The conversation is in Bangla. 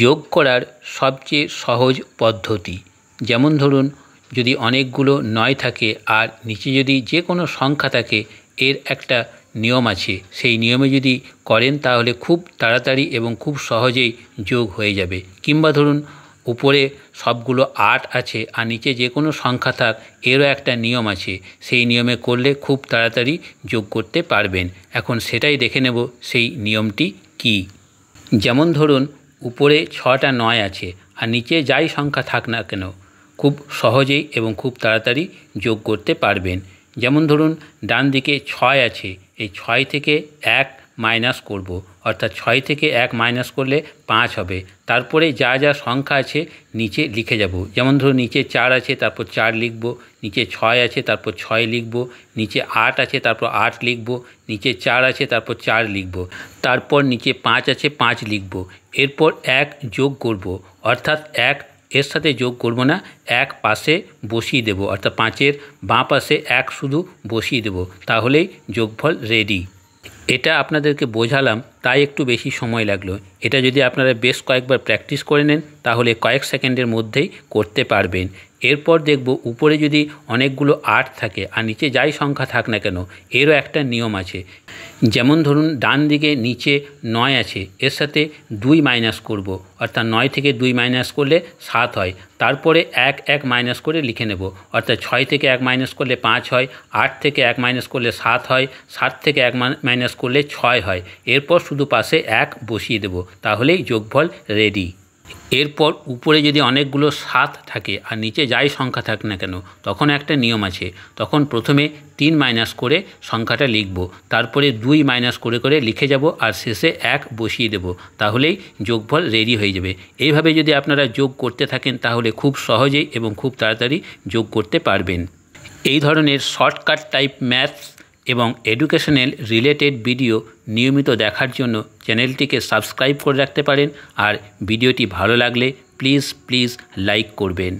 যোগ করার সবচেয়ে সহজ পদ্ধতি। যেমন ধরুন, যদি অনেকগুলো 9 থাকে আর নিচে যদি যে কোনো সংখ্যা থাকে, এর একটা নিয়ম আছে। সেই নিয়মে যদি করেন তাহলে খুব তাড়াতাড়ি এবং খুব সহজেই যোগ হয়ে যাবে। কিংবা ধরুন উপরে সবগুলো 8 আছে আর নিচে যে কোনো সংখ্যা থাক, এরও একটা নিয়ম আছে। সেই নিয়মে করলে খুব তাড়াতাড়ি যোগ করতে পারবেন। এখন সেটাই দেখে নেব সেই নিয়মটি কী। যেমন ধরুন উপরে 6টা 9 আছে আর নিচে যাই সংখ্যা থাক না কেন, খুব সহজেই এবং খুব তাড়াতাড়ি যোগ করতে পারবেন। যেমন ধরুন ডান দিকে 6 আছে, এই 6 থেকে 1 মাইনাস করব, অর্থাৎ 6 থেকে 1 মাইনাস করলে 5 হবে। তারপরে যা যা সংখ্যা আছে নিচে লিখে যাব। যেমন ধরুন নিচে 4 আছে, তারপর 4 লিখব, নিচে 6 আছে, তারপর 6 লিখব, নিচে 8 আছে, তারপর 8 লিখব, নিচে 4 আছে, তারপর 4 লিখব, তারপর নিচে 5 আছে, 5 লিখব। এরপর 1 যোগ করব, অর্থাৎ 1 এর সাথে যোগ করব না, 1 পাশে বসিয়ে দেব, অর্থাৎ 5-এর বাঁ পাশে 1 শুধু বসিয়ে দেব, তাহলেই যোগফল রেডি। এটা আপনাদেরকে বোঝালাম তাই একটু বেশি সময় লাগলো। এটা যদি আপনারা বেশ কয়েকবার প্র্যাকটিস করে নেন তাহলে কয়েক সেকেন্ডের মধ্যেই করতে পারবেন। এরপর দেখব উপরে যদি অনেকগুলো 8 থাকে আর নিচে যাই সংখ্যা থাক না কেন, এরও একটা নিয়ম আছে। যেমন ধরুন ডান দিকে নিচে 9 আছে, এর সাথে 2 মাইনাস করব, অর্থাৎ 9 থেকে 2 মাইনাস করলে 7 হয়। তারপরে 1 মাইনাস করে লিখে নেব, অর্থাৎ 6 থেকে 1 মাইনাস করলে 5 হয়, 8 থেকে 1 মাইনাস করলে 7 হয়, 7 থেকে 1 মাইনাস করলে 6 হয়। এরপর শুধু পাশে 1 বসিয়ে দেব, তাহলেই যোগফল রেডি। এরপর উপরে যদি অনেকগুলো 7 থাকে আর নিচে যাই সংখ্যা থাক না কেন, তখন একটা নিয়ম আছে। তখন প্রথমে 3 মাইনাস করে সংখ্যাটা লিখব, তারপরে 2 মাইনাস করে করে লিখে যাব আর শেষে 1 বসিয়ে দেব, তাহলেই যোগফল রেডি হয়ে যাবে। এইভাবে যদি আপনারা যোগ করতে থাকেন তাহলে খুব সহজেই এবং খুব তাড়াতাড়ি যোগ করতে পারবেন। এই ধরনের শর্টকাট টাইপ ম্যাথস এবং এডুকেশনাল রিলেটেড ভিডিও নিয়মিত দেখার জন্য চ্যানেলটিকে সাবস্ক্রাইব করে রাখতে পারেন। আর ভিডিওটি ভালো লাগলে প্লিজ লাইক করবেন।